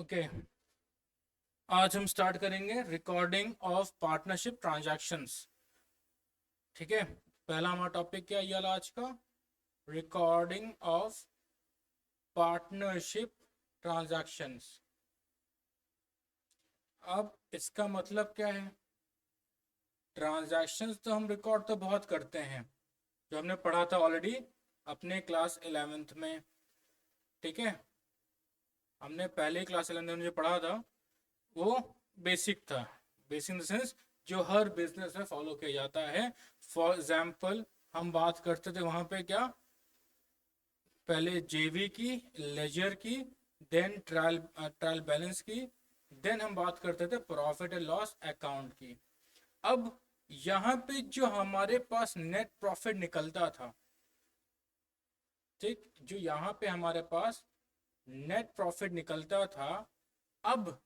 Okay, आज हम start करेंगे रिकॉर्डिंग ऑफ पार्टनरशिप ट्रांजैक्शंस। ठीक है, पहला हमारा टॉपिक क्या है ये वाला आज का? Recording of partnership transactions. अब इसका मतलब क्या है? ट्रांजैक्शंस तो हम रिकॉर्ड तो बहुत करते हैं, जो हमने पढ़ा था ऑलरेडी अपने क्लास 11th में। ठीक है, हमने पहले क्लास 11th में जो पढ़ा था वो बेसिक था। बेसिक इन द सेंस जो हर बिजनेस में फॉलो किया जाता है। फॉर एग्जाम्पल हम बात करते थे वहां पे क्या, पहले जेवी की, लेजर की, देन ट्रायल बैलेंस की, देन हम बात करते थे प्रॉफिट एंड लॉस अकाउंट की। अब यहाँ पे जो हमारे पास नेट प्रॉफिट निकलता था, ठीक, जो यहाँ पे हमारे पास नेट प्रॉफिट निकलता था, अब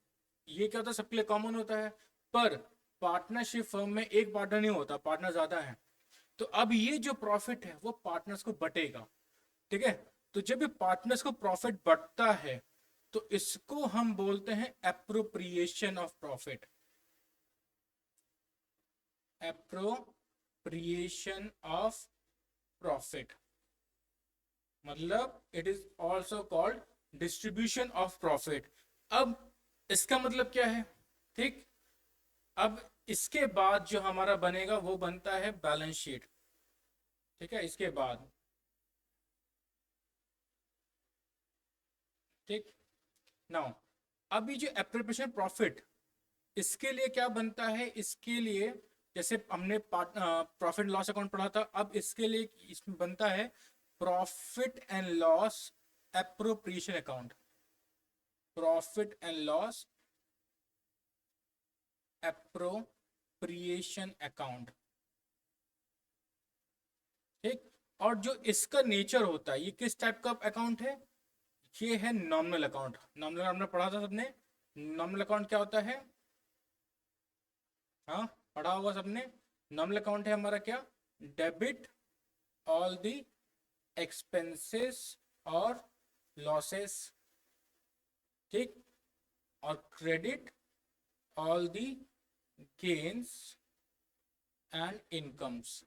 ये क्या होता है, सबके लिए कॉमन होता है। पर पार्टनरशिप फर्म में एक पार्टनर नहीं होता, पार्टनर ज्यादा है। तो अब ये जो प्रॉफिट है वो पार्टनर्स को बटेगा। ठीक है, तो जब ये पार्टनर्स को प्रॉफिट बढ़ता है तो इसको हम बोलते हैं appropriation of profit. Appropriation of profit मतलब it is also called distribution of profit. अब इसका मतलब क्या है? ठीक, अब इसके बाद जो हमारा बनेगा वो बनता है बैलेंस शीट। ठीक है, इसके बाद, ठीक, नाउ अभी जो एप्रोप्रिएशन प्रॉफिट, इसके लिए क्या बनता है? इसके लिए जैसे हमने प्रॉफिट लॉस अकाउंट पढ़ा था, अब इसके लिए इसमें बनता है profit and loss appropriation account. Profit and loss appropriation account. ठीक, और जो इसका नेचर होता है, ये किस टाइप का अकाउंट है? ये है नॉमिनल अकाउंट। नॉमिनल हमने पढ़ा था सबने। नॉमिनल अकाउंट क्या होता है? हाँ, पढ़ा होगा सबने। नॉमिनल अकाउंट है हमारा क्या? डेबिट ऑल द एक्सपेंसेस और लॉसेस, ठीक, और credit all the gains and incomes.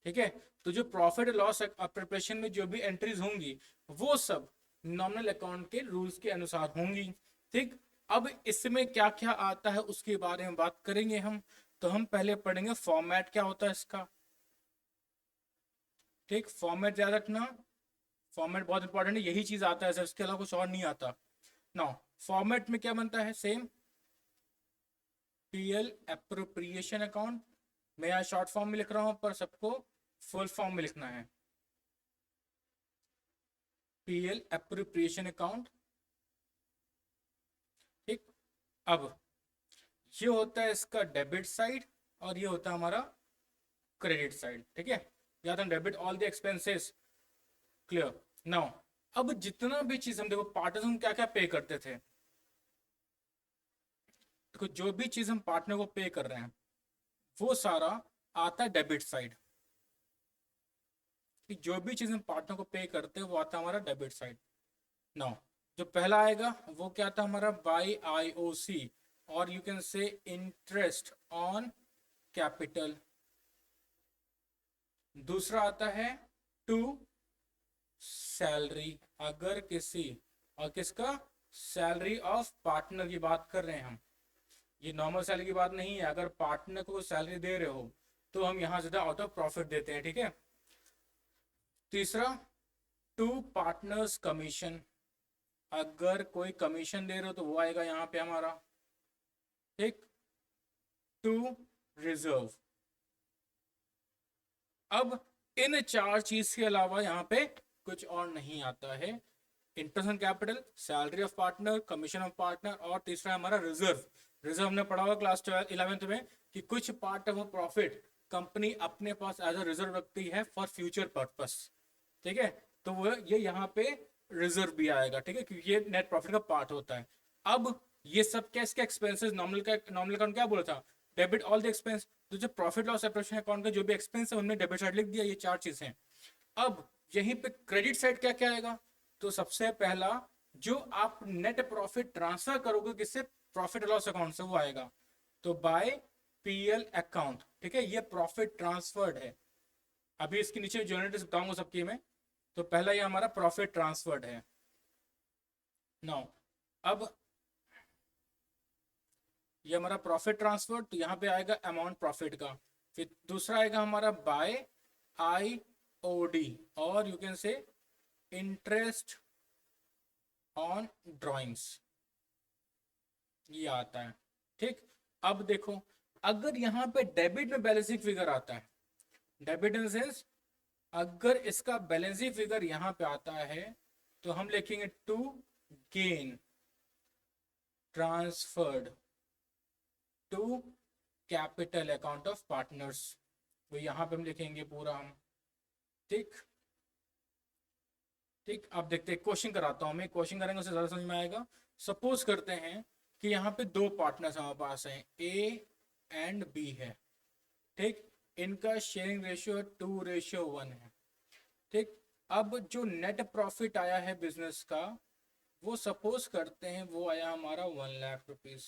ठीक है, तो जो प्रॉफिट लॉस प्रिपरेशन में जो भी एंट्रीज होंगी वो सब नॉमिनल अकाउंट के रूल्स के अनुसार होंगी। ठीक, अब इसमें क्या क्या आता है उसके बारे में बात करेंगे हम। तो हम पहले पढ़ेंगे फॉर्मेट क्या होता है इसका। ठीक, फॉर्मेट याद रखना, फॉर्मेट बहुत इंपॉर्टेंट है, यही चीज आता है सर, इसके अलावा कुछ और नहीं आता। नाउ फॉर्मेट में क्या बनता है? Same PL appropriation account. मैं यहाँ शॉर्ट फॉर्म में लिख रहा हूं पर सबको फुल फॉर्म में लिखना है। PL appropriation account. ठीक, अब ये होता है इसका डेबिट साइड और ये होता है हमारा क्रेडिट साइड। ठीक है, याद है, debit all the expenses. Clear? Now अब जितना भी चीज हम देखो पार्टनर हम क्या क्या पे करते थे, देखो जो भी चीज हम पार्टनर को पे कर रहे हैं वो सारा आता है डेबिट साइड। कि जो भी चीज हम पार्टनर को पे करते हैं वो आता है हमारा डेबिट साइड। नाउ जो पहला आएगा वो क्या था हमारा? बाई आईओसी, और you can say interest on capital. दूसरा आता है टू सैलरी, अगर किसी, और किसका? सैलरी ऑफ पार्टनर की बात कर रहे हैं हम, ये नॉर्मल सैलरी की बात नहीं है। अगर पार्टनर को सैलरी दे रहे हो तो हम यहां से आउट ऑफ प्रॉफिट देते हैं। ठीक है, तीसरा टू पार्टनर्स कमीशन, अगर कोई कमीशन दे रहे हो तो वो आएगा यहाँ पे हमारा। ठीक, टू रिजर्व। अब इन चार चीज के अलावा यहाँ पे कुछ और नहीं आता है। Interest on capital, salary of partner, commission of partner, और तीसरा हमारा रिजर्व। रिजर्व हमने पढ़ा हुआ क्लास 11th में कि कुछ पार्ट ऑफ प्रॉफिट कंपनी अपने पास एज अ रिजर्व रखती है फॉर फ्यूचर पर्पस। ठीक है, तो वो ये यहाँ पे रिजर्व भी आएगा। ठीक है, क्योंकि ये नेट प्रॉफिट का पार्ट होता है। अब ये सब क्या इसके एक्सपेंसेस, नॉमिनल अकाउंट क्या बोला था? Debit all the expense. तो जो प्रॉफिट लॉस सेपरेशन अकाउंट का जो भी एक्सपेंस है हमने डेबिट साइड लिख दिया, ये चार चीजें। अब यहीं पे क्रेडिट साइड क्या क्या आएगा? तो सबसे पहला जो आप नेट प्रॉफिट ट्रांसफर करोगे किससे, प्रॉफिट लॉस अकाउंट से, वो आएगा। तो बाय पीएल अकाउंट, ठीक है, ये प्रॉफिट ट्रांसफर्ड है। अभी इसके नीचे यूनिट्स बताऊंगा सबकी मैं। तो पहला ये हमारा प्रॉफिट ट्रांसफर्ड है। नाउ अब ये हमारा प्रॉफिट ट्रांसफर, तो यहाँ पे आएगा अमाउंट प्रॉफिट का। फिर दूसरा आएगा हमारा बाय आईओडी, और you can say interest on drawings, ये आता है। ठीक, अब देखो, अगर यहाँ पे डेबिट में बैलेंसिंग फिगर आता है, डेबिट इन सेंस अगर इसका बैलेंसिंग फिगर यहाँ पे आता है, तो हम लिखेंगे to gain transferred to capital account of partners, तो यहाँ पे हम लिखेंगे पूरा हम। ठीक ठीक, आप देखते हैं, क्वेश्चन कराता हूँ मैं, क्वेश्चन करेंगे उससे ज्यादा समझ में आएगा। सपोज करते हैं कि यहाँ पे दो पार्टनर्स हमारे पास हैं, ए एंड बी है। ठीक, इनका शेयरिंग रेशियो 2:1 है। ठीक, अब जो नेट प्रॉफिट आया है बिजनेस का, वो सपोज करते हैं वो आया हमारा 1,00,000 रुपीज।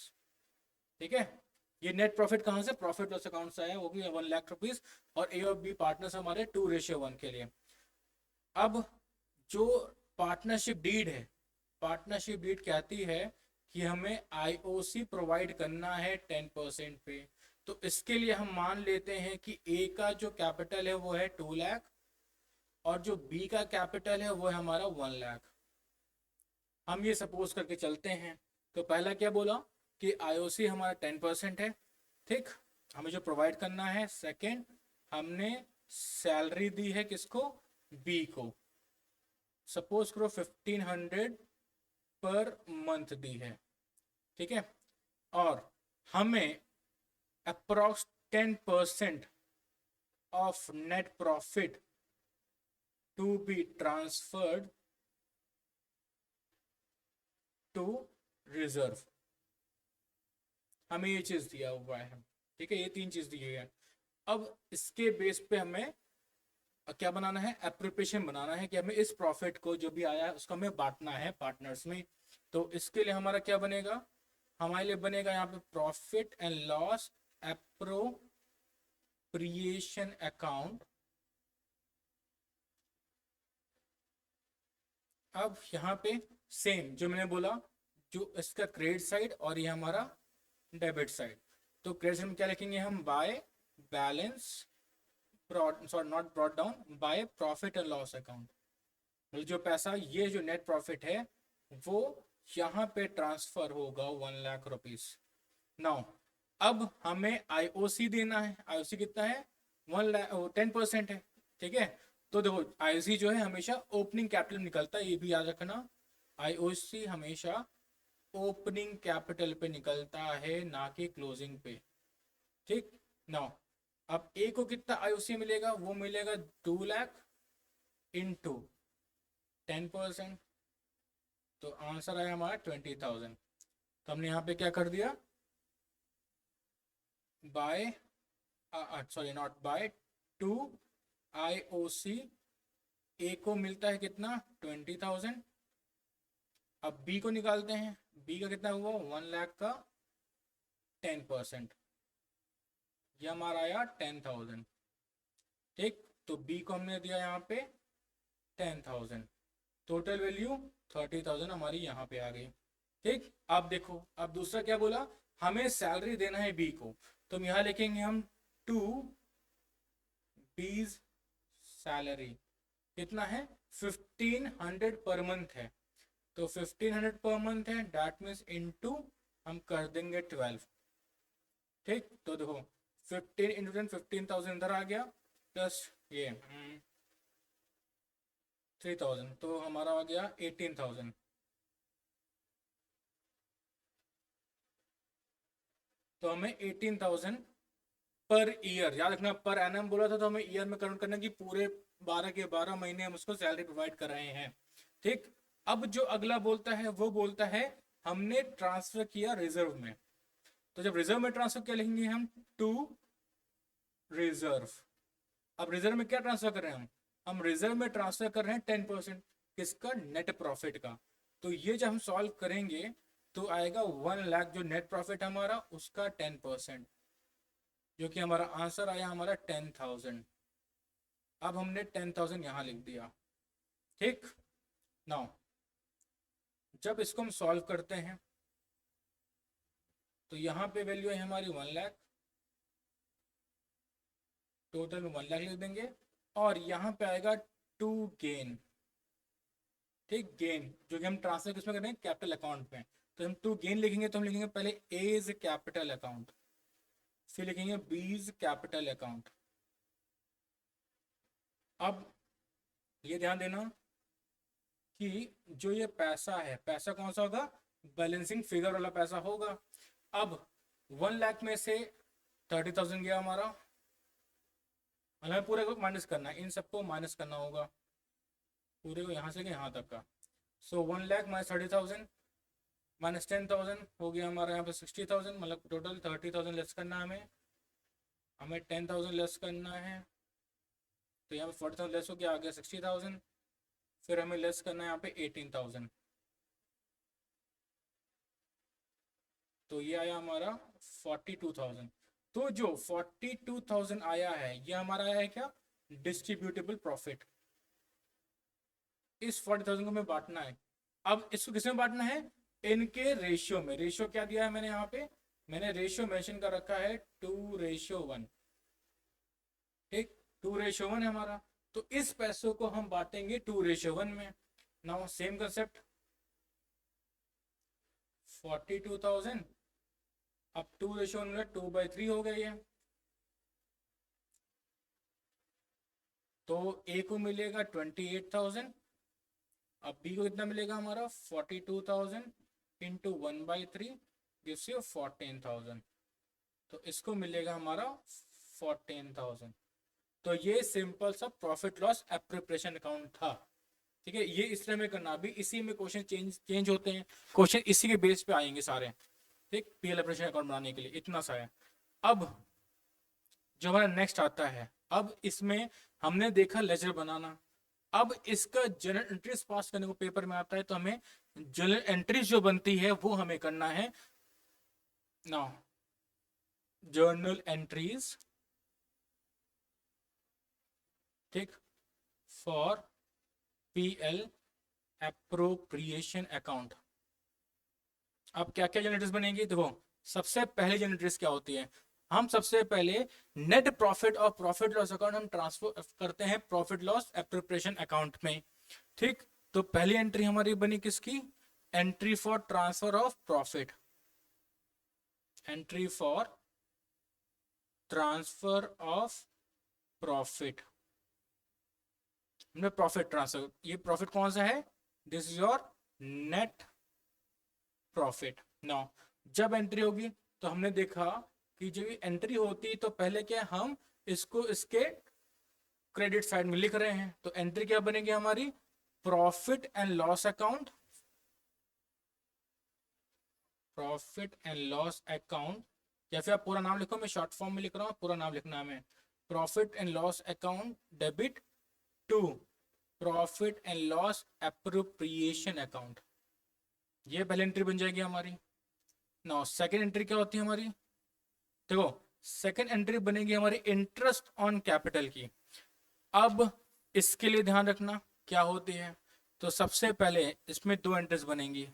ठीक है, ये नेट प्रॉफिट कहाँ से, प्रॉफिट लॉस अकाउंट से आया, वो भी 1,00,000 रुपीज, और ए और बी पार्टनर्स हमारे 2:1 के लिए। अब जो पार्टनरशिप डीड है, पार्टनरशिप डीड कहती है कि हमें आईओसी प्रोवाइड करना है 10% पे। तो इसके लिए हम मान लेते हैं कि ए का जो कैपिटल है वो है 2,00,000, और जो बी का कैपिटल है वो है हमारा 1,00,000। हम ये सपोज करके चलते हैं। तो पहला क्या बोला कि आईओसी हमारा 10% है। ठीक, हमें जो प्रोवाइड करना है। सेकंड, हमने सैलरी दी है किसको, बी को, सपोज करो 1,500 पर मंथ दी है। ठीक है, और हमें approx 10% of net profit to be transferred to reserve, हमें ये चीज दिया हुआ है। ठीक है, ये तीन चीज दी हुई है। अब इसके बेस पे हमें क्या बनाना है, एप्रोप्रिएशन बनाना है कि हमें इस प्रॉफिट को जो भी आया है उसको हमें बांटना है पार्टनर्स में। तो इसके लिए हमारा क्या बनेगा, हमारे लिए बनेगा यहाँ पे profit and loss appropriation account. अब यहाँ पे सेम जो मैंने बोला, जो इसका क्रेडिट साइड और ये हमारा डेबिट साइड। तो क्रेडिट साइड में क्या लिखेंगे हम, by balance brought, sorry not brought down, by profit and loss account. मतलब जो पैसा, ये जो नेट प्रॉफिट है वो यहाँ पे ट्रांसफर होगा 1,00,000 रुपीज। नाउ अब हमें आईओसी देना है। आईओसी कितना है, 10% है। ठीक है, तो देखो आईओसी जो है हमेशा ओपनिंग कैपिटल निकलता है, ये भी याद रखना। आईओसी हमेशा ओपनिंग कैपिटल पे निकलता है, ना कि क्लोजिंग पे। ठीक, नाउ अब ए को कितना आईओसी मिलेगा, वो मिलेगा 2,00,000 इंटू 10%। तो आंसर आया हमारा 20,000। तो हमने यहाँ पे क्या कर दिया, by, sorry not by, to IOC, A को मिलता है कितना 20,000। अब बी को निकालते हैं, बी का कितना हुआ 1,00,000 का 10%, ये हमारा आया 10,000। ठीक, तो बी को हमने दिया यहाँ पे 10,000, टोटल वैल्यू 30,000 हमारी यहाँ पे आ गई। ठीक, अब देखो, अब दूसरा क्या बोला, हमें सैलरी देना है बी को। तो हम यहाँ लिखेंगे हम टू बीज सैलरी, कितना है 1,500 पर मंथ है। तो 1,500 पर मंथ है, डैट मीन्स इनटू हम कर देंगे 12। ठीक, तो देखो 15 इंटू 10, 15,000 इधर आ गया, प्लस ये 3,000, तो हमारा आ गया 18,000। तो हमें 18,000 पर ईयर, याद रखना पर एनम बोला था, तो हमें ईयर में कन्वर्ट करना कि पूरे 12 के 12 महीने हम उसको सैलरी प्रोवाइड कर रहे हैं। ठीक, अब जो अगला बोलता है वो बोलता है हमने ट्रांसफर किया रिजर्व में। तो जब रिजर्व में ट्रांसफर क्या लिखेंगे हम, टू रिजर्व। अब रिजर्व में क्या ट्रांसफर कर रहे हैं हम रिजर्व में ट्रांसफर कर रहे हैं 10%, किसका, नेट प्रॉफिट का। तो ये जब हम सॉल्व करेंगे तो आएगा 1 लाख जो नेट प्रॉफिट हमारा उसका 10%, जो कि हमारा आंसर आया हमारा 10,000। अब हमने 10,000 यहाँ लिख दिया। ठीक, नाउ जब इसको हम सॉल्व करते हैं तो यहाँ पे वैल्यू है हमारी 1 लाख, टोटल में 1 लाख लिख देंगे, और यहाँ पे आएगा टू गेन। ठीक, गेन जो कि हम ट्रांसफर किसमें कर रहे हैं, कैपिटल अकाउंट में। तो हम टू गेन लिखेंगे तो हम लिखेंगे पहले ए इज कैपिटल अकाउंट, फिर लिखेंगे बी इज कैपिटल अकाउंट। अब ये ध्यान देना कि जो ये पैसा है, पैसा कौन सा होगा, बैलेंसिंग फिगर वाला पैसा होगा। अब 1 लाख में से 30,000 गया हमारा, हमें पूरे को माइनस करना है, इन सबको माइनस करना होगा, पूरे को यहाँ से यहाँ तक का। सो 1 लाख माइनस 30,000 माइनस 10,000 हो गया हमारा यहाँ पे 60,000, मतलब टोटल 30,000 लेस करना है हमें 10,000 लेस करना है। तो यहाँ पे 40,000 लेस हो गया, आ गया 60,000, फिर हमें लेस करना है यहाँ पे 18,000, तो ये आया हमारा 42,000। तो जो 42,000 आया है ये हमारा आया है क्या, डिस्ट्रीब्यूटेबल प्रॉफिट। इस 40,000 को हमें बांटना है। अब इसको किसमें बांटना है, इनके रेशियो में। रेशियो क्या दिया है मैंने यहाँ पे, मैंने रेशियो मेंशन कर रखा है 2:1। ठीक, 2:1 है हमारा, तो इस पैसों को हम बांटेंगे 2:1 में। नाउ सेम कंसेप्ट, 42,000 अब 2:1 में 2/3 हो गई है, तो ए को मिलेगा 28,000, अब बी को कितना मिलेगा हमारा 42,000 इंटू 1/3 गिव्स यू 14,000, तो इसको मिलेगा हमारा 14,000। तो ये सिंपल सा प्रॉफिट लॉस एप्रोप्रिएशन अकाउंट था। ठीक है, ये इस तरह में करना, अभी इसी में क्वेश्चन चेंज होते हैं, क्वेश्चन इसी के बेस पे आएंगे सारे। ठीक, पीएल एप्रोप्रिएशन अकाउंट बनाने के लिए इतना सा है। अब जो हमारा नेक्स्ट आता है, अब इसमें हमने देखा लेजर बनाना, अब इसका जर्नल एंट्रीज पास करने को पेपर में आता है, तो हमें जर्नल एंट्रीज जो बनती है वो हमें करना है। नाउ जर्नल एंट्रीज, ठीक, फॉर पीएल एप्रोप्रिएशन अकाउंट। अब क्या क्या जनरेटर्स बनेंगी, देखो सबसे पहले जनरेटर्स क्या होती है, हम सबसे पहले नेट प्रॉफिट और प्रॉफिट लॉस अकाउंट हम ट्रांसफर करते हैं प्रॉफिट लॉस एप्रोप्रिएशन अकाउंट में। ठीक, तो पहली एंट्री हमारी बनी किसकी, entry for transfer of profit, entry for transfer of profit, हमने प्रॉफिट ट्रांसफर, ये प्रॉफिट कौन सा है, this is your net profit. Now जब एंट्री होगी तो हमने देखा कि जब एंट्री होती तो पहले क्या, हम इसको इसके क्रेडिट साइड में लिख रहे हैं, तो एंट्री क्या बनेगी हमारी, profit and loss account, profit and loss account, या फिर आप पूरा नाम लिखो, मैं शॉर्ट फॉर्म में लिख रहा हूं, पूरा नाम लिखना है, profit and loss account debit to profit and loss appropriation account, ये पहली एंट्री बन जाएगी हमारी। नाउ सेकंड एंट्री क्या होती है हमारी, देखो सेकंड एंट्री बनेगी हमारी इंटरेस्ट ऑन कैपिटल की। अब इसके लिए ध्यान रखना क्या होती है, तो सबसे पहले इसमें दो एंट्रीज बनेंगी,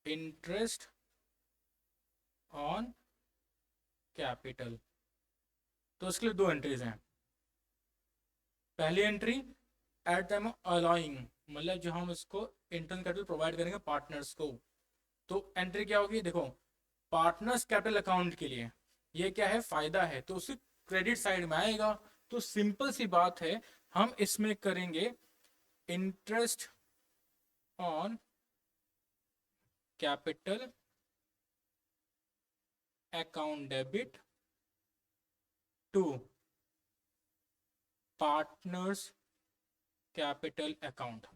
इंटरेस्ट ऑन कैपिटल, तो इसके लिए दो एंट्रीज हैं। पहली entry at time of allowing, मतलब जो हम इसको इंटरनल कैपिटल प्रोवाइड करेंगे पार्टनर्स को, तो एंट्री क्या होगी, देखो पार्टनर्स कैपिटल अकाउंट के लिए ये क्या है, फायदा है, तो उसी क्रेडिट साइड में आएगा। तो सिंपल सी बात है, हम इसमें करेंगे interest on capital account debit to partners capital account.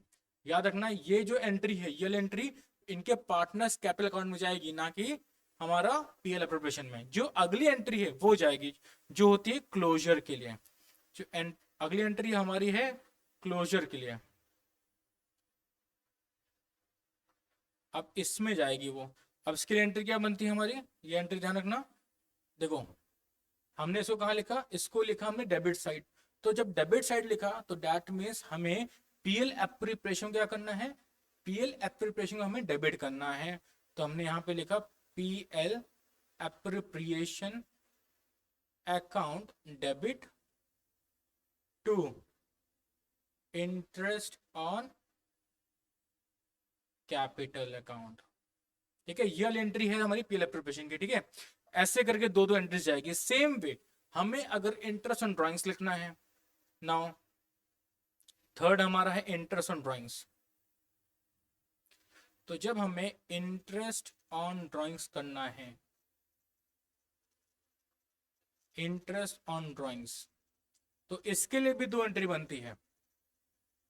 याद रखना ये जो एंट्री है, ये एंट्री इनके पार्टनर्स कैपिटल अकाउंट में जाएगी, ना कि हमारा पीएल एप्रोप्रिएशन में। जो अगली एंट्री है वो जाएगी जो होती है क्लोजर के लिए, जो अगली एंट्री हमारी है क्लोजर के लिए। अब इसमें जाएगी वो। अब इसके लिए एंट्री क्या बनती है हमारी, ये एंट्री ध्यान रखना। देखो हमने इसको कहाँ लिखा, इसको लिखा हमने डेबिट साइड। तो जब डेबिट साइड लिखा तो दैट मीन्स हमें पीएल एप्रोप्रिएशन क्या करना है, पीएल एप्रोप्रिएशन को हमें डेबिट करना है। तो हमने यहाँ पे लिखा PL appropriation account debit to interest on capital account. ठीक है, ये वाली एंट्री है हमारी पीएल एप्रोप्रिएशन की। ठीक है, ऐसे करके दो दो एंट्रीज जाएगी। सेम वे हमें अगर इंटरेस्ट ऑन ड्राइंग्स लिखना है, नाउ थर्ड हमारा है इंटरेस्ट ऑन ड्राइंग्स। तो जब हमें इंटरेस्ट ऑन ड्राइंग्स करना है, इंटरेस्ट ऑन ड्राइंग्स, तो इसके लिए भी दो एंट्री बनती है।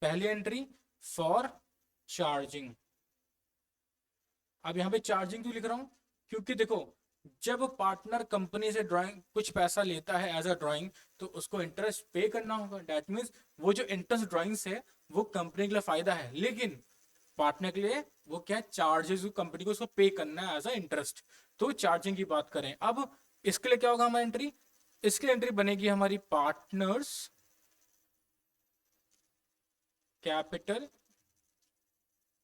पहली एंट्री फॉर चार्जिंग। अब यहां पे चार्जिंग क्यों लिख रहा हूं, क्योंकि देखो जब पार्टनर कंपनी से ड्राइंग कुछ पैसा लेता है एज अ ड्राइंग, तो उसको इंटरेस्ट पे करना होगा। दैट मीन्स वो जो इंटरेस्ट ड्राइंग्स है वो कंपनी के लिए फायदा है, लेकिन पार्टनर के लिए वो क्या है, चार्जेस कंपनी को उसको पे करना है एज अ इंटरेस्ट। तो चार्जिंग की बात करें, अब इसके लिए क्या होगा हमारी एंट्री, इसकी एंट्री बनेगी हमारी पार्टनर्स कैपिटल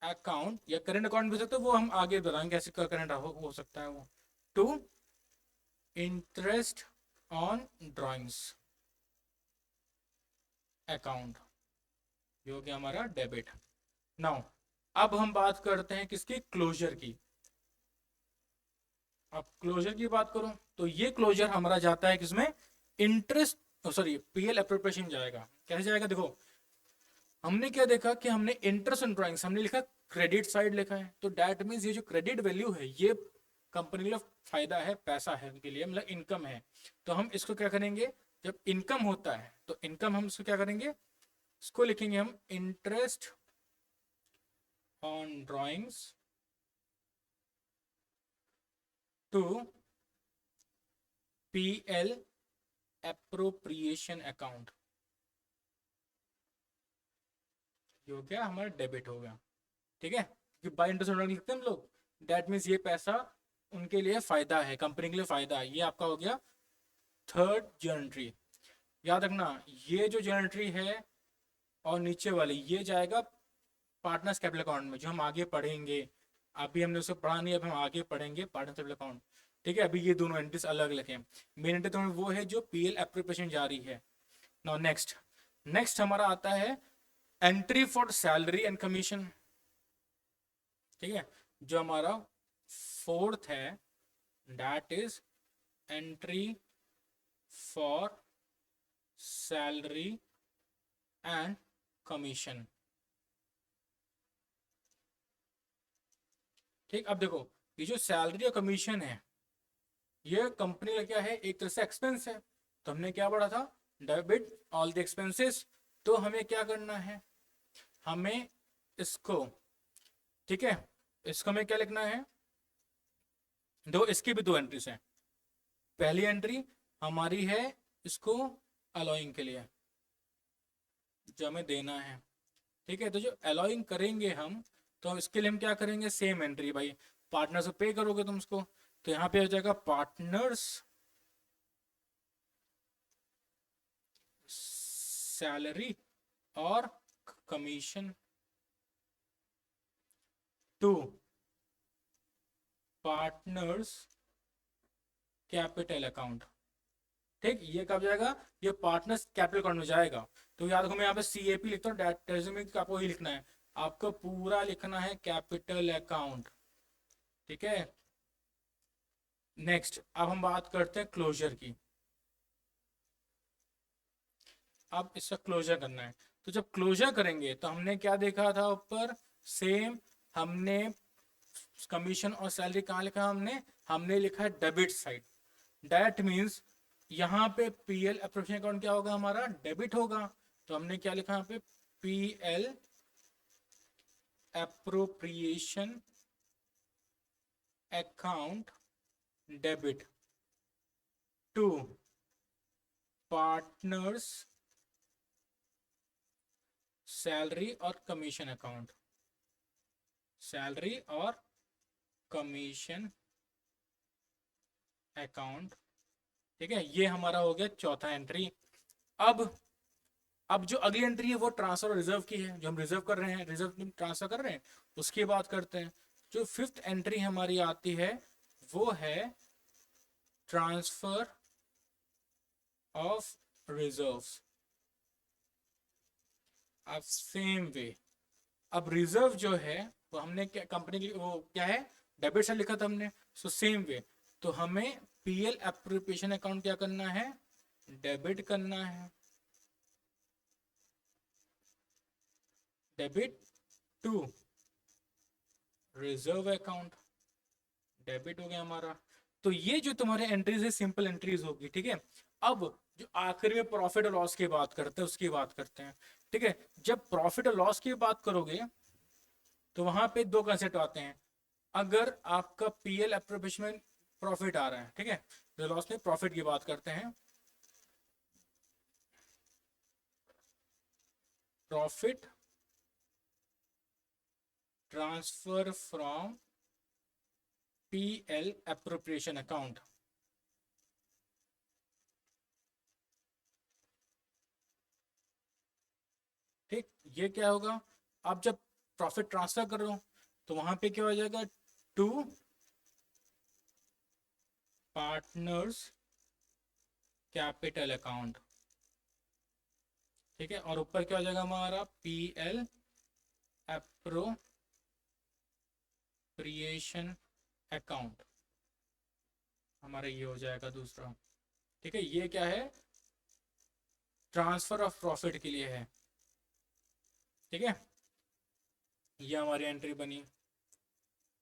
अकाउंट, या करेंट अकाउंट भी हो सकता है, वो हम आगे बताएंगे कैसे करेंट हो सकता है वो, to interest on drawings account, जो कि हमारा डेबिट। नाउ अब हम बात करते हैं किसकी, क्लोजर की। अब क्लोजर की बात करूं तो ये क्लोजर हमारा जाता है किसमें, इंटरेस्ट सॉरी पीएल एप्रोप्रिएशन जाएगा। कैसे जाएगा, देखो हमने क्या देखा कि हमने इंटरेस्ट ऑन ड्राइंग्स हमने लिखा क्रेडिट साइड लिखा है, तो दैट मीन्स ये जो क्रेडिट वैल्यू है ये कंपनी के लिए फायदा है, पैसा है उनके लिए, मतलब इनकम है। तो हम इसको क्या करेंगे, जब इनकम होता है तो इनकम हम इसको क्या करेंगे, इसको लिखेंगे हम interest on drawings to PL appropriation account, जो क्या हमारा डेबिट हो गया। ठीक है, क्योंकि बाय इंटरेस्ट लिखते हैं हम लोग, दैट मीन्स ये पैसा उनके लिए फायदा है, कंपनी के लिए फायदा है। ये आपका हो गया थर्ड जनरेटरी। याद रखना ये जो जनरेटरी है और नीचे वाली ये जाएगा पार्टनर्स कैपिटल अकाउंट में, जो हम आगे पढ़ेंगे। अभी हमने उसे पढ़ा नहीं, अब हम आगे पढ़ेंगे पार्टनर कैपिटल अकाउंट। ठीक है, अभी ये दोनों एंट्रीज अलग लिखे। मेन एंट्री तो वो है जो पीएल एप्रोप्रिएशन जारी है। नाउ नेक्स्ट, नेक्स्ट हमारा आता है entry for salary and commission. ठीक है, जो हमारा फोर्थ है that is entry for salary and commission. ठीक, अब देखो ये जो सैलरी और कमीशन है ये कंपनी का क्या है, एक तरह से एक्सपेंस है। तो हमने क्या पढ़ा था, डेबिट ऑल द एक्सपेंसेस। तो हमें क्या करना है, हमें इसको, ठीक है, इसको हमें क्या लिखना है, दो इसकी भी दो एंट्रीज हैं। पहली एंट्री हमारी है इसको अलाउइंग के लिए जो हमें देना है। ठीक है, तो जो अलाउइंग करेंगे हम, तो इसके लिए हम क्या करेंगे, सेम एंट्री भाई, पार्टनर से पे करोगे तुम उसको, तो यहाँ पे हो जाएगा पार्टनर्स सैलरी और commission to partners capital account. ठीक, ये कब जाएगा, ये पार्टनर्स कैपिटल अकाउंट में जाएगा। तो याद रखो मैं यहाँ पे सीएपी लिखता हूँ, आपको ही लिखना है, आपको पूरा लिखना है कैपिटल अकाउंट। ठीक है, नेक्स्ट अब हम बात करते हैं क्लोजर की। अब इसका क्लोजर करना है, तो जब क्लोजर करेंगे तो हमने क्या देखा था ऊपर, सेम हमने कमीशन और सैलरी कहाँ लिखा, हमने हमने लिखा है डेबिट साइड। दैट मीन्स यहाँ पे पीएल एप्रोप्रिएशन अकाउंट क्या होगा, हमारा डेबिट होगा। तो हमने क्या लिखा यहाँ पे, PL appropriation account debit to partners salary और कमीशन अकाउंट, सैलरी और कमीशन अकाउंट। ठीक है, ये हमारा हो गया चौथा एंट्री। अब अब जो अगली एंट्री है वो ट्रांसफर रिजर्व की है, जो हम रिजर्व कर रहे हैं, रिजर्व ट्रांसफर कर रहे हैं, उसकी बात करते हैं। जो फिफ्थ एंट्री हमारी आती है वो है ट्रांसफर ऑफ रिजर्व्स। अब सेम वे, अब रिजर्व जो है वो हमने क्या कंपनी की, वो क्या है, डेबिट साइड लिखा था हमने, सो सेम वे तो हमें पीएल एप्रोप्रिएशन अकाउंट क्या करना है, डेबिट करना है। Debit to reserve account, debit हो गया हमारा। तो ये जो तुम्हारे एंट्रीज है सिंपल एंट्रीज होगी। ठीक है, अब जो आखिर में प्रॉफिट और लॉस की बात करते हैं उसकी बात करते हैं। ठीक है, जब प्रॉफिट और लॉस की बात करोगे तो वहां पे दो कंसेप्ट आते हैं। अगर आपका पीएल एप्रोप्रिएशन में प्रॉफिट आ रहा है, ठीक है, तो लॉस में प्रॉफिट की बात करते हैं। Profit transfer from PL appropriation account. ठीक, ये क्या होगा, आप जब प्रॉफिट ट्रांसफर कर रहे हो तो वहां पे क्या हो जाएगा, टू पार्टनर्स कैपिटल अकाउंट। ठीक है, और ऊपर क्या हो जाएगा हमारा, पीएल एप्रोप्रिएशन अकाउंट, हमारा ये हो जाएगा दूसरा। ठीक है, ये क्या है, ट्रांसफर ऑफ प्रॉफिट के लिए है। ठीक है, ये हमारी एंट्री बनी।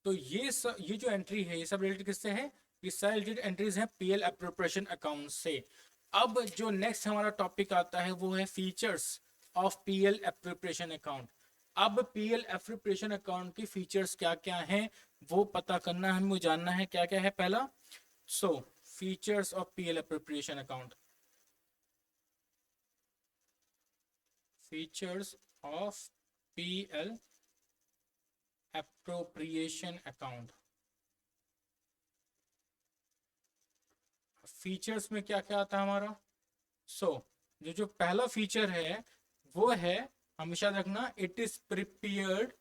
तो ये जो एंट्री है ये सब रिलेटेड किससे है, ये सारे रिलेटेड एंट्रीज हैं पीएल एप्रोप्रिएशन अकाउंट से। अब जो नेक्स्ट हमारा टॉपिक आता है वो है features of PL appropriation account. अब पीएल एप्रोप्रिएशन अकाउंट की फीचर्स क्या क्या हैं वो पता करना है, हमें जानना है क्या क्या है। पहला, so features of PL appropriation account, features of PL appropriation account. Features में क्या क्या आता है हमारा, सो जो पहला फीचर है वो है, हमेशा रखना, it is prepared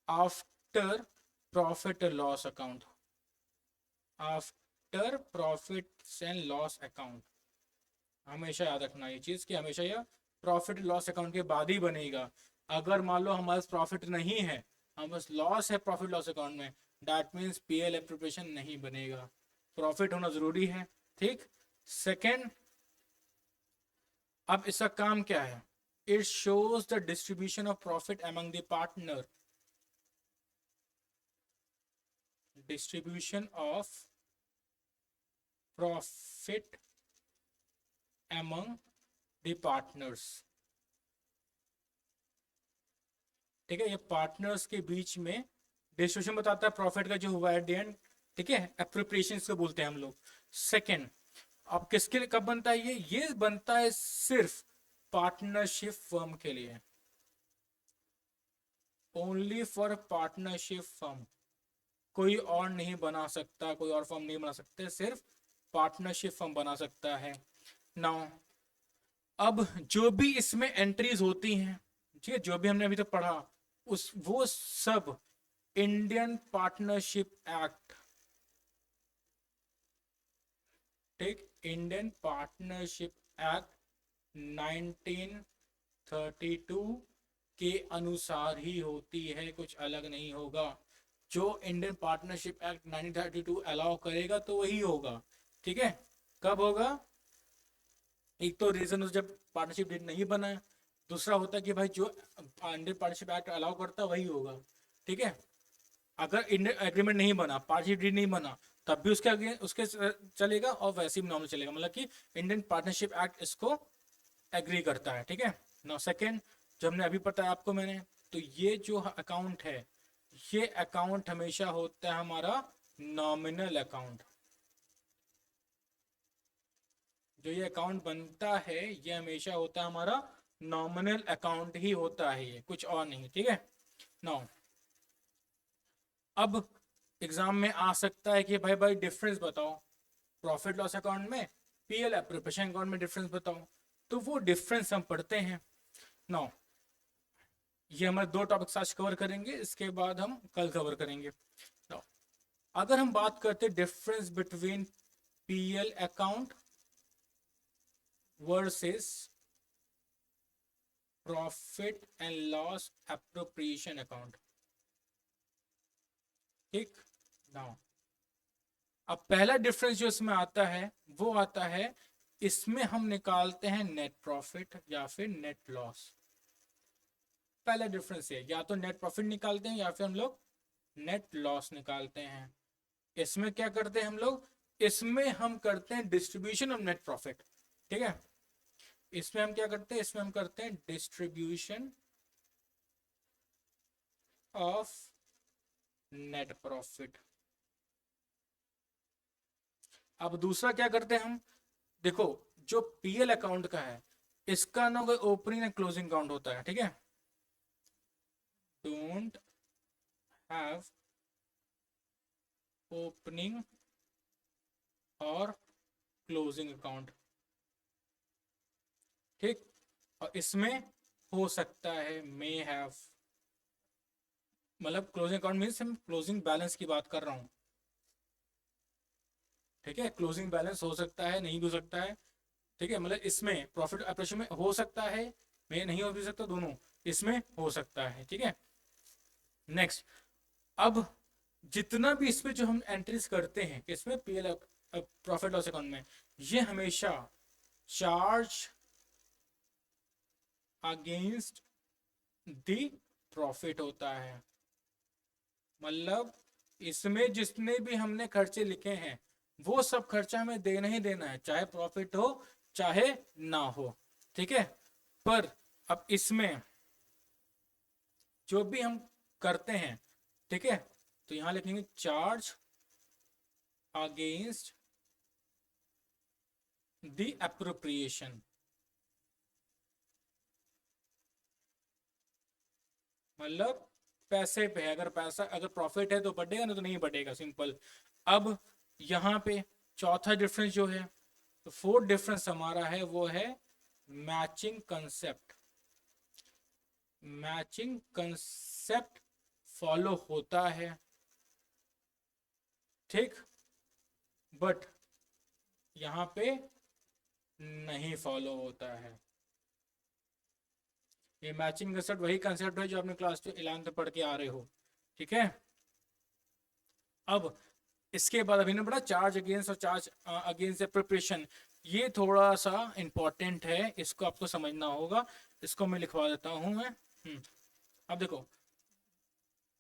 after profit loss account, after profit and loss account. हमेशा याद रखना ये चीज कि हमेशा यह प्रॉफिट लॉस अकाउंट के बाद ही बनेगा। अगर मान लो हमारे पास प्रॉफिट नहीं है, हमारे पास लॉस है प्रॉफिट लॉस अकाउंट में, दैट मीन्स पीएल एप्रोप्रिएशन नहीं बनेगा, प्रॉफिट होना जरूरी है। ठीक, सेकेंड, अब इसका काम क्या है, it shows the distribution of profit among the partner, distribution of profit among the partners. ठीक है, ये पार्टनर्स के बीच में डिस्ट्रीब्यूशन बताता है प्रॉफिट का जो हुआ एट द एंड। ठीक है, एप्रोप्रिएशन को बोलते हैं हम लोग। सेकेंड, अब किसके लिए कब बनता है, ये बनता है सिर्फ पार्टनरशिप फर्म के लिए, ओनली फॉर पार्टनरशिप फर्म। कोई और नहीं बना सकता, कोई और फर्म नहीं बना सकते, सिर्फ पार्टनरशिप फर्म बना सकता है। नाउ अब जो भी इसमें एंट्रीज होती हैं, ठीक है, जो भी हमने अभी तक पढ़ा उस वो सब इंडियन पार्टनरशिप एक्ट, ठीक, इंडियन पार्टनरशिप एक्ट 1932 के अनुसार ही होती है, कुछ अलग नहीं होगा। जो इंडियन पार्टनरशिप एक्ट 1932 अलाउ करेगा तो वही होगा। ठीक है, कब होगा, एक तो रीजन जब पार्टनरशिप डीड नहीं बना है, दूसरा होता है कि भाई जो इंडियन पार्टनरशिप एक्ट अलाउ करता है वही होगा। ठीक है, अगर इंडियन एग्रीमेंट नहीं बना, पार्टनरशिप डीड नहीं बना, तब भी उसके आगे उसके चलेगा और वैसे भी नॉर्मल चलेगा, मतलब कि इंडियन पार्टनरशिप एक्ट इसको एग्री करता है। ठीक है, नाउ सेकंड, जो हमने अभी बताया आपको मैंने, तो ये जो अकाउंट है, ये अकाउंट हमेशा होता है हमारा नॉमिनल अकाउंट। जो ये अकाउंट बनता है ये हमेशा होता है हमारा नॉमिनल अकाउंट ही होता है, ये कुछ और नहीं। ठीक है, नाउ अब एग्जाम में आ सकता है कि भाई भाई डिफरेंस बताओ, प्रॉफिट लॉस अकाउंट में पीएल एप्रोप्रिएशन अकाउंट में डिफरेंस बताओ, तो वो डिफरेंस हम पढ़ते हैं। नाउ ये हमारे 2 टॉपिक्स आज कवर करेंगे, इसके बाद हम कल कवर करेंगे। नाउ अगर हम बात करते हैं difference between PL account versus profit and loss appropriation account, ठीक। नाउ अब पहला डिफरेंस जो इसमें आता है वो आता है, इसमें हम निकालते हैं नेट प्रॉफिट या फिर नेट लॉस। पहला डिफरेंस है, या तो नेट प्रॉफिट निकालते हैं या फिर हम लोग नेट लॉस निकालते हैं। इसमें क्या करते हैं हम लोग, इसमें हम करते हैं डिस्ट्रीब्यूशन ऑफ नेट प्रॉफिट, ठीक है। इसमें हम क्या करते हैं, इसमें हम करते हैं डिस्ट्रीब्यूशन ऑफ नेट प्रॉफिट। अब दूसरा क्या करते हैं हम, देखो जो पीएल अकाउंट का है इसका ना कोई ओपनिंग एंड क्लोजिंग अकाउंट होता है, ठीक है। डोंट हैव ओपनिंग और क्लोजिंग अकाउंट, ठीक। और इसमें हो सकता है मे हैव, मतलब क्लोजिंग अकाउंट मीन्स हम क्लोजिंग बैलेंस की बात कर रहा हूं, ठीक है। क्लोजिंग बैलेंस हो सकता है, नहीं भी हो सकता है, ठीक है। मतलब इसमें प्रॉफिट ऑपरेशन में हो सकता है, में नहीं हो भी सकता, दोनों इसमें हो सकता है, ठीक है। नेक्स्ट, अब जितना भी इसमें जो हम एंट्रीज करते हैं इसमें पीएल प्रॉफिट लॉस अकाउंट में, ये हमेशा चार्ज अगेंस्ट द प्रॉफिट होता है। मतलब इसमें जितने भी हमने खर्चे लिखे हैं वो सब खर्चा हमें देना ही देना है, चाहे प्रॉफिट हो चाहे ना हो, ठीक है। पर अब इसमें जो भी हम करते हैं, ठीक है, तो यहां लिखेंगे चार्ज अगेंस्ट द एप्रोप्रिएशन। मतलब पैसे पे है, अगर पैसा अगर प्रॉफिट है तो बढ़ेगा, ना तो नहीं बढ़ेगा, सिंपल। अब यहाँ पे चौथा डिफरेंस जो है, तो फोर्थ डिफरेंस हमारा है वो है matching concept. Matching concept follow होता है, ठीक, बट यहाँ पे नहीं फॉलो होता है। ये मैचिंग कंसेप्ट वही कंसेप्ट है जो आपने क्लास 11 में पढ़ के आ रहे हो, ठीक है। अब इसके बाद अभी ने पढ़ा चार्ज अगेंस्ट और चार्ज अगेंस्ट एप्रोप्रिएशन, ये थोड़ा सा इंपॉर्टेंट है, इसको आपको समझना होगा। इसको मैं लिखवा देता हूं मैं। अब देखो,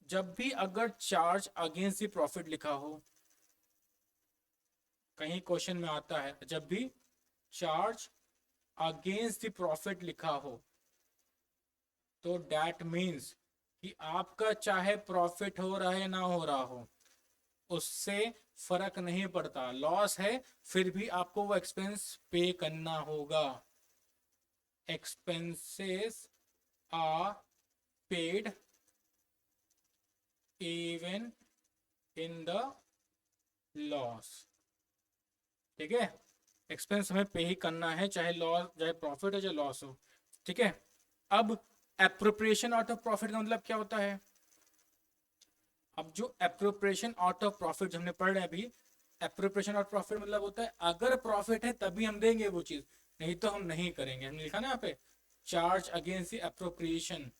जब भी अगर चार्ज अगेंस्ट द प्रॉफिट लिखा हो, कहीं क्वेश्चन में आता है जब भी चार्ज अगेंस्ट द प्रॉफिट लिखा हो, तो दैट मीन्स कि आपका चाहे प्रॉफिट हो रहा है ना हो रहा हो उससे फर्क नहीं पड़ता, लॉस है फिर भी आपको वो एक्सपेंस पे करना होगा। Expenses are paid even in the loss, ठीक है। एक्सपेंस हमें पे ही करना है, चाहे लॉस, चाहे प्रॉफिट हो चाहे लॉस हो, ठीक है। अब एप्रोप्रिएशन आउट ऑफ प्रॉफिट का मतलब क्या होता है, अब जो एप्रोप्रिएशन आउट ऑफ प्रॉफिट हमने पढ़ रहे हैं अभी, एप्रोप्रिएशन आउट प्रॉफिट मतलब होता है अगर प्रॉफिट है तभी हम देंगे वो चीज, नहीं तो हम नहीं करेंगे। हमने लिखा ना यहाँ पे चार्ज अगेंस्ट द एप्रोप्रिएशन,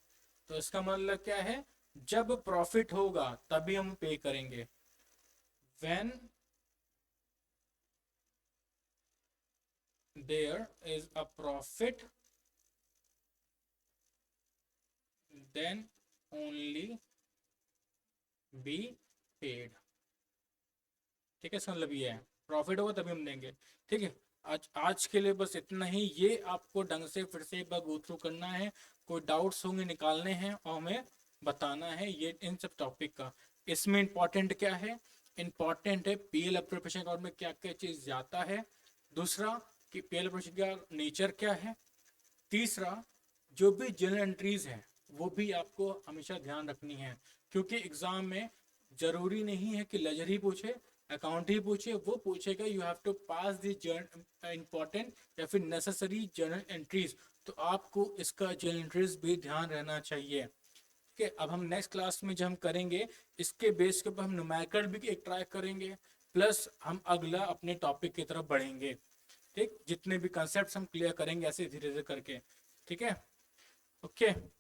तो इसका मतलब क्या है, जब प्रॉफिट होगा तभी हम पे करेंगे। When there is a profit then only be paid, ठीक है। इसका मतलब ये है प्रॉफिट होगा तभी हम देंगे, ठीक है। आज के लिए बस इतना ही, ये आपको ढंग से फिर से एक बार गो थ्रू करना है, कोई डाउट्स होंगे निकालने हैं और हमें बताना है ये इन सब टॉपिक का। इसमें इंपॉर्टेंट क्या है, इंपॉर्टेंट है पीएल एप्रोप्रिएशन अकाउंट में क्या क्या चीज जाता है, दूसरा कि पीएल एप्रोप्रिएशन का नेचर क्या है, तीसरा जो भी जर्नल एंट्रीज हैं वो भी आपको हमेशा ध्यान रखनी है, क्योंकि एग्जाम में जरूरी नहीं है कि लेजर ही पूछे, अकाउंट ही पूछे, वो पूछेगा you have to pass the important या फिर नेसेसरी जर्नल एंट्रीज। तो आपको इसका जर्नल एंट्रीज भी ध्यान रहना चाहिए। ठीक है, अब हम नेक्स्ट क्लास में जब हम करेंगे इसके बेस के ऊपर हम न्यूमेरिकल भी एक ट्राई करेंगे, प्लस हम अगला अपने टॉपिक की तरफ बढ़ेंगे। ठीक, जितने भी कंसेप्ट हम क्लियर करेंगे ऐसे धीरे धीरे करके। ठीक है, ओके।